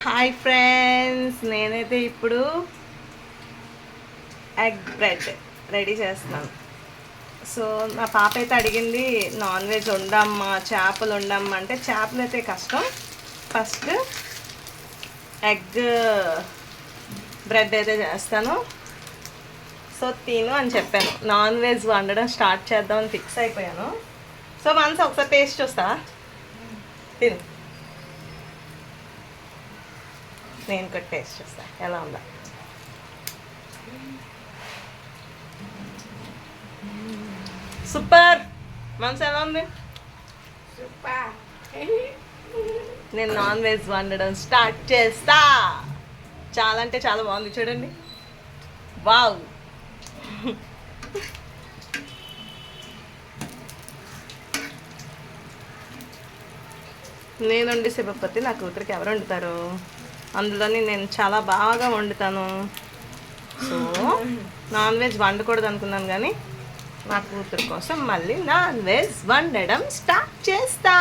Hi friends, నేనైతే ఇప్పుడు egg bread ready చేస్తున్నాను. సో నా పాప అయితే అడిగింది నాన్ వెజ్ వండమ్మా, చేపలు వండమ్మా అంటే చేపలు అయితే కష్టం. ఫస్ట్ ఎగ్ బ్రెడ్ అయితే చేస్తాను. సో తిను అని చెప్పాను. నాన్ వెజ్ వండడం స్టార్ట్ చేద్దామని ఫిక్స్ అయిపోయాను. సో మనసు ఒకసారి టేస్ట్ చూస్తా, తిను. నేను కూడా టేస్ట్ చూస్తా ఎలా ఉందా. సూపర్. మనసు ఎలా ఉంది? నేను నాన్ వెజ్ వండడం స్టార్ట్ చేస్తా. చాలా అంటే చాలా బాగుంది, చూడండి. వావ్. నేను వండి శివపతి నా కూతురికి ఎవరు వండుతారు? అందులోని నేను చాలా బాగా వండుతాను. సో నాన్ వెజ్ వండకూడదు అనుకున్నాను, కానీ నా కూతురు కోసం మళ్ళీ నాన్ వెజ్ వండడం స్టార్ట్ చేస్తా.